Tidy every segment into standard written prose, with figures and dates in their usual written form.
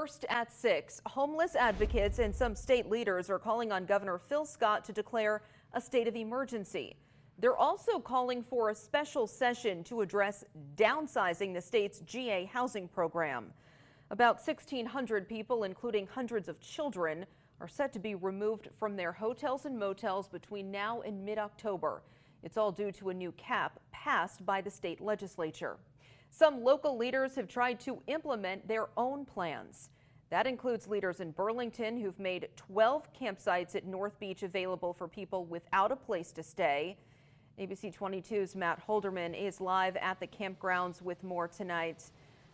First at 6, homeless advocates and some state leaders are calling on Governor Phil Scott to declare a state of emergency. They're also calling for a special session to address downsizing the state's GA housing program. About 1,600 people, including hundreds of children, are set to be removed from their hotels and motels between now and mid-October. It's all due to a new cap passed by the state legislature. Some local leaders have tried to implement their own plans. That includes leaders in Burlington who've made 12 campsites at North Beach available for people without a place to stay. ABC 22's Matt Holderman is live at the campgrounds with more tonight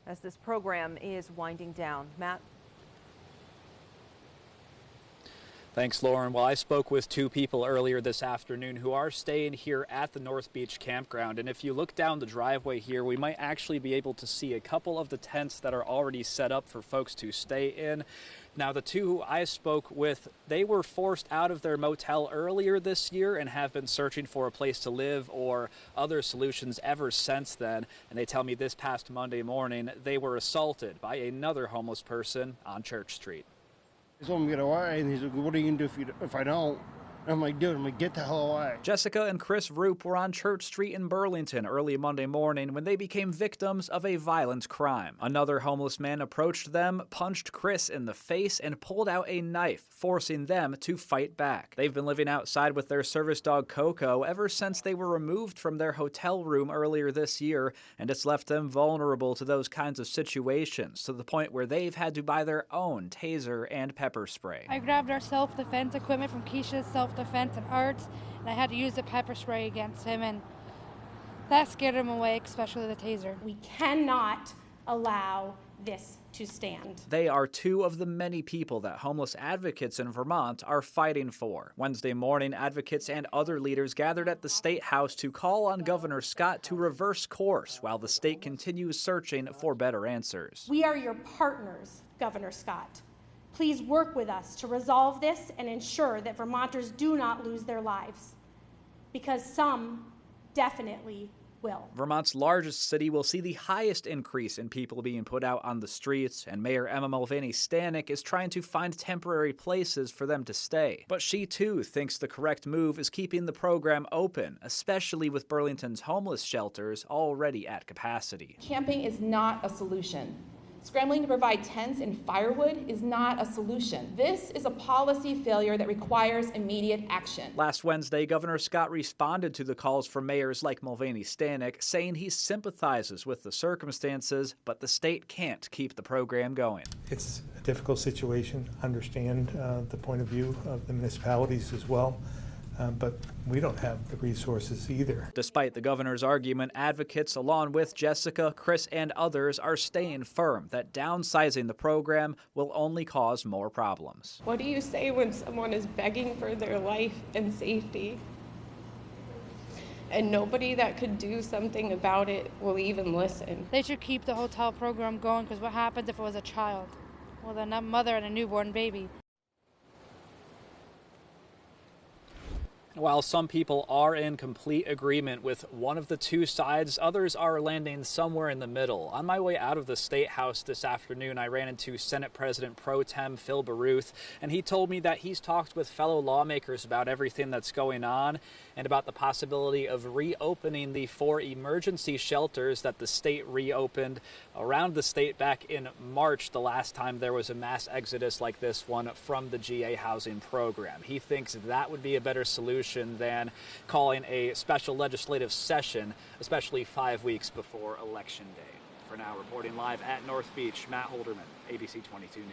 as this program is winding down. Matt? Thanks, Lauren. Well, I spoke with two people earlier this afternoon who are staying here at the North Beach campground. And if you look down the driveway here, we might actually be able to see a couple of the tents that are already set up for folks to stay in. Now, the two who I spoke with, they were forced out of their motel earlier this year and have been searching for a place to live or other solutions ever since then. And they tell me this past Monday morning, they were assaulted by another homeless person on Church Street. He told me to get away, and he's like, what are you going to do if I don't? And I'm like, dude, I'm going to get the hell away. Jessica and Chris Roop were on Church Street in Burlington early Monday morning when they became victims of a violent crime. Another homeless man approached them, punched Chris in the face, and pulled out a knife, forcing them to fight back. They've been living outside with their service dog Coco ever since they were removed from their hotel room earlier this year, and it's left them vulnerable to those kinds of situations, to the point where they've had to buy their own taser and pepper spray. I grabbed our self-defense equipment from Keisha's self-defense and Arts, and I had to use the pepper spray against him, and that scared him away, especially the taser. We cannot allow this to stand. They are two of the many people that homeless advocates in Vermont are fighting for. Wednesday morning, advocates and other leaders gathered at the State House to call on Governor Scott to reverse course while the state continues searching for better answers. We are your partners, Governor Scott. Please work with us to resolve this and ensure that Vermonters do not lose their lives, because some definitely will. Vermont's largest city will see the highest increase in people being put out on the streets, and Mayor Emma Mulvaney-Stanek is trying to find temporary places for them to stay. But she, too, thinks the correct move is keeping the program open, especially with Burlington's homeless shelters already at capacity. Camping is not a solution. Scrambling to provide tents and firewood is not a solution. This is a policy failure that requires immediate action. Last Wednesday, Governor Scott responded to the calls from mayors like Mulvaney-Stanek, saying he sympathizes with the circumstances, but the state can't keep the program going. It's a difficult situation. Understand the point of view of the municipalities as well. But we don't have the resources either. Despite the governor's argument, advocates along with Jessica, Chris, and others are staying firm that downsizing the program will only cause more problems. What do you say when someone is begging for their life and safety, and nobody that could do something about it will even listen? They should keep the hotel program going, because what happens if it was a child? Well, then a mother and a newborn baby. While some people are in complete agreement with one of the two sides, others are landing somewhere in the middle. On my way out of the State House this afternoon, I ran into Senate President Pro Tem Phil Baruth, and he told me that he's talked with fellow lawmakers about everything that's going on and about the possibility of reopening the 4 emergency shelters that the state reopened around the state back in March, the last time there was a mass exodus like this one from the GA housing program. He thinks that would be a better solution than calling a special legislative session, especially 5 weeks before Election Day. For now, reporting live at North Beach, Matt Holderman, ABC 22 News.